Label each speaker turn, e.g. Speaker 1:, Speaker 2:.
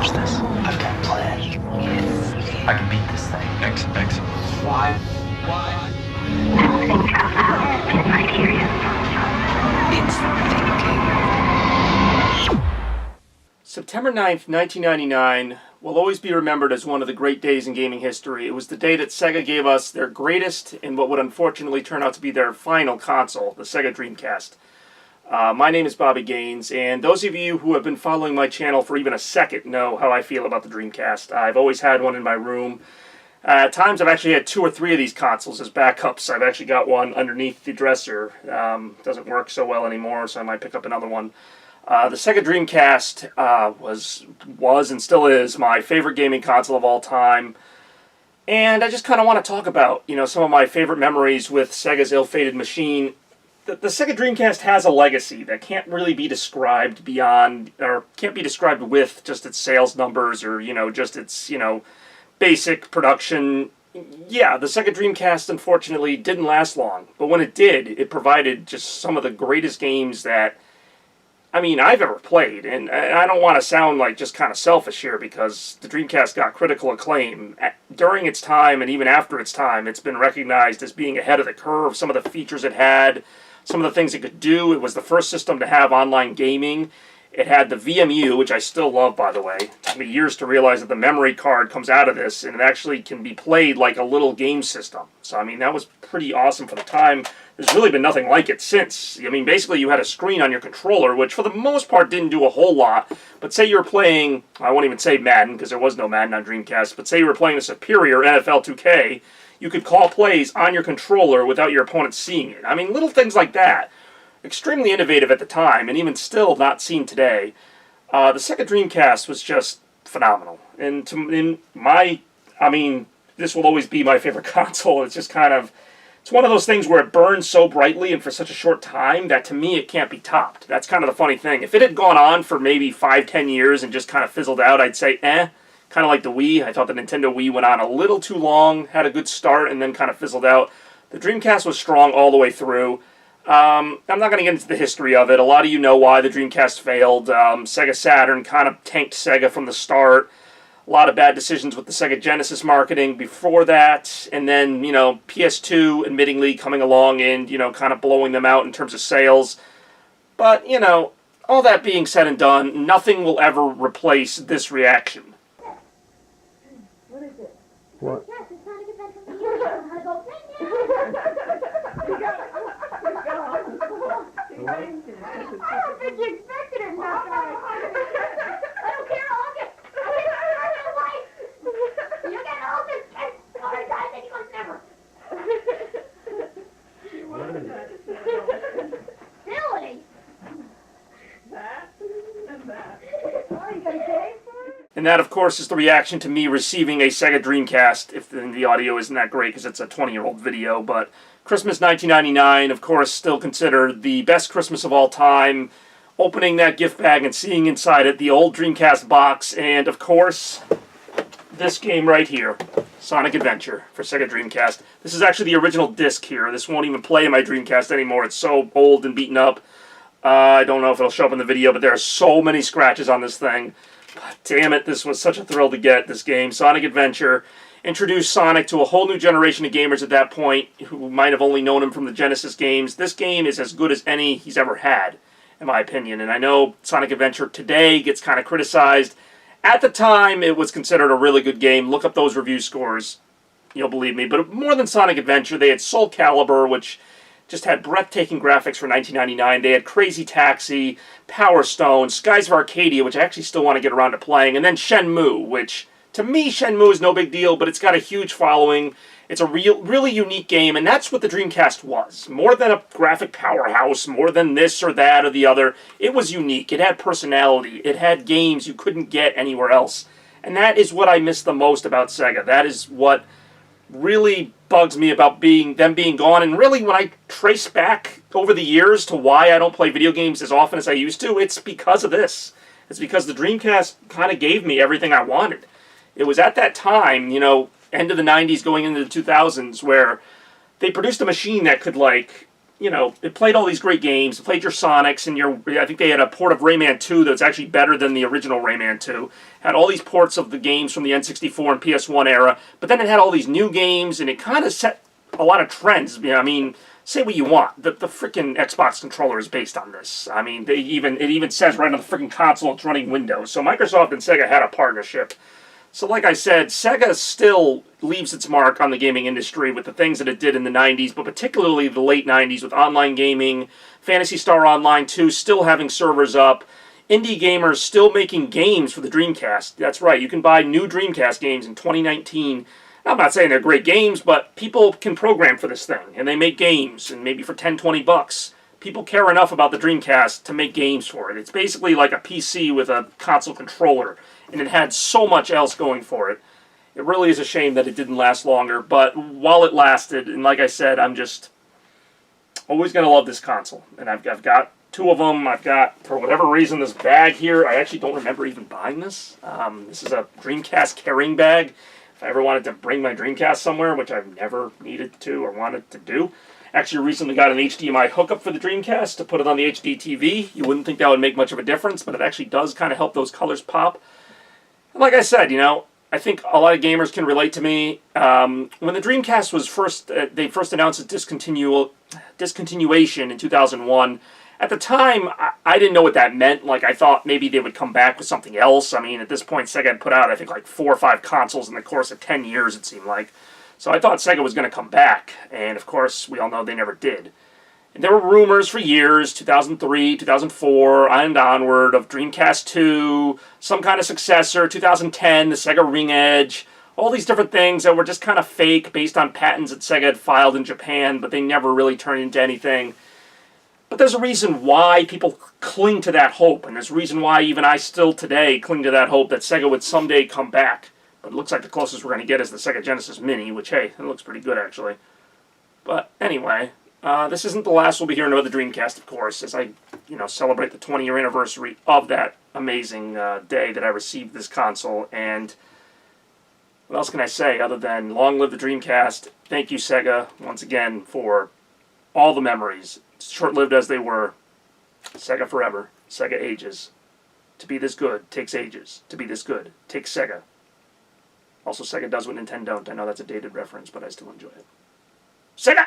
Speaker 1: accomplish this. I've got a plan. I can beat this thing. X. Why?
Speaker 2: Testing dropout in criteria.
Speaker 1: It's thinking.
Speaker 3: September 9th, 1999 will always be remembered as one of the great days in gaming history. It was the day that Sega gave us their greatest and what would unfortunately turn out to be their final console, the Sega Dreamcast. My name is Bobby Gaines, and those of you who have been following my channel for even a second know how I feel about the Dreamcast. I've always had one in my room. At times I've actually had 2 or 3 of these consoles as backups. I've actually got one underneath the dresser. Doesn't work so well anymore, so I might pick up another one. The Sega Dreamcast was and still is my favorite gaming console of all time. And I just kind of want to talk about, some of my favorite memories with Sega's ill-fated machine. The Sega Dreamcast has a legacy that can't really be described beyond, or can't be described with just its sales numbers or, just its, basic production. Yeah, the Sega Dreamcast, unfortunately, didn't last long. But when it did, it provided just some of the greatest games that I've ever played, and I don't want to sound like just kind of selfish here because the Dreamcast got critical acclaim. During its time and even after its time, it's been recognized as being ahead of the curve. Some of the features it had, some of the things it could do. It was the first system to have online gaming. It had the VMU, which I still love, by the way. It took me years to realize that the memory card comes out of this, and it actually can be played like a little game system. So, that was pretty awesome for the time. There's really been nothing like it since. Basically you had a screen on your controller, which for the most part didn't do a whole lot. But say you were playing, I won't even say Madden, because there was no Madden on Dreamcast, but say you were playing the superior NFL 2K, you could call plays on your controller without your opponent seeing it. Little things like that. Extremely innovative at the time, and even still not seen today. The Sega Dreamcast was just phenomenal. And this will always be my favorite console. It's just it's one of those things where it burns so brightly and for such a short time that to me it can't be topped. That's kind of the funny thing. If it had gone on for maybe 5-10 years and just kind of fizzled out, I'd say kind of like the Wii. I thought the Nintendo Wii went on a little too long, had a good start, and then kind of fizzled out. The Dreamcast was strong all the way through. I'm not going to get into the history of it. A lot of you know why the Dreamcast failed. Sega Saturn kind of tanked Sega from the start. A lot of bad decisions with the Sega Genesis marketing before that. And then, PS2 admittingly coming along and, kind of blowing them out in terms of sales. But, all that being said and done, nothing will ever replace this reaction.
Speaker 4: What is it?
Speaker 5: What?
Speaker 4: Yes, it's time to get back from the year. I don't know how to go. I don't think you expected it now. I don't care. I'll get it. You get all this. Oh my God, then he goes never. Silly.
Speaker 6: That and that.
Speaker 4: Oh, you got a game for it?
Speaker 3: And that, of course, is the reaction to me receiving a Sega Dreamcast, if the audio isn't that great because it's a 20-year-old video. But Christmas 1999, of course, still considered the best Christmas of all time. Opening that gift bag and seeing inside it the old Dreamcast box, and, of course, this game right here, Sonic Adventure for Sega Dreamcast. This is actually the original disc here. This won't even play in my Dreamcast anymore. It's so old and beaten up. I don't know if it'll show up in the video, but there are so many scratches on this thing. But damn it, this was such a thrill to get, this game. Sonic Adventure introduced Sonic to a whole new generation of gamers at that point who might have only known him from the Genesis games. This game is as good as any he's ever had, in my opinion. And I know Sonic Adventure today gets kind of criticized. At the time, it was considered a really good game. Look up those review scores. You'll believe me. But more than Sonic Adventure, they had Soul Calibur, which just had breathtaking graphics for 1999. They had Crazy Taxi, Power Stone, Skies of Arcadia, which I actually still want to get around to playing, and then Shenmue, which, to me, Shenmue is no big deal, but it's got a huge following. It's a really unique game, and that's what the Dreamcast was. More than a graphic powerhouse, more than this or that or the other, it was unique. It had personality. It had games you couldn't get anywhere else. And that is what I miss the most about Sega. That is what really bugs me about them being gone. And really, when I trace back over the years to why I don't play video games as often as I used to, it's because of this. It's because the Dreamcast kind of gave me everything I wanted. It was at that time, end of the 90s going into the 2000s, where they produced a machine that could, you know, it played all these great games. It played your Sonics, and I think they had a port of Rayman 2 that's actually better than the original Rayman 2. Had all these ports of the games from the N64 and PS1 era, but then it had all these new games, and it kind of set a lot of trends. You know, I mean, say what you want. The freaking Xbox controller is based on this. I mean, it even says right on the freaking console it's running Windows. So Microsoft and Sega had a partnership. So like I said, Sega still leaves its mark on the gaming industry with the things that it did in the 90s, but particularly the late 90s with online gaming, Phantasy Star Online 2 still having servers up, indie gamers still making games for the Dreamcast. That's right, you can buy new Dreamcast games in 2019. I'm not saying they're great games, but people can program for this thing, and they make games, and maybe for 10, 20 bucks. People care enough about the Dreamcast to make games for it. It's basically like a PC with a console controller, and it had so much else going for it. It really is a shame that it didn't last longer, but while it lasted, and like I said, I'm just always going to love this console. And I've got two of them. I've got, for whatever reason, this bag here. I actually don't remember even buying this. This is a Dreamcast Carrying Bag. If I ever wanted to bring my Dreamcast somewhere, which I've never needed to or wanted to do. Actually recently got an HDMI hookup for the Dreamcast to put it on the HD TV. You wouldn't think that would make much of a difference, but it actually does kind of help those colors pop. And like I said, you know, I think a lot of gamers can relate to me. When the Dreamcast was they first announced its discontinuation in 2001. At the time, I didn't know what that meant. Like, I thought maybe they would come back with something else. I mean, at this point, Sega had put out, I think, like 4 or 5 consoles in the course of 10 years, it seemed like. So I thought Sega was going to come back. And, of course, we all know they never did. And there were rumors for years, 2003, 2004, and onward, of Dreamcast 2, some kind of successor, 2010, the Sega Ring Edge, all these different things that were just kind of fake, based on patents that Sega had filed in Japan, but they never really turned into anything. But there's a reason why people cling to that hope, and there's a reason why even I still today cling to that hope that Sega would someday come back. But it looks like the closest we're going to get is the Sega Genesis Mini, which, hey, it looks pretty good, actually. But anyway, this isn't the last we'll be hearing about the Dreamcast, of course, as I, celebrate the 20-year anniversary of that amazing day that I received this console. And what else can I say other than long live the Dreamcast? Thank you, Sega, once again, for all the memories. Short-lived as they were. Sega forever. Sega ages. To be this good takes ages. To be this good takes Sega. Also, Sega does what Nintendo don't. I know that's a dated reference, but I still enjoy it. Sega!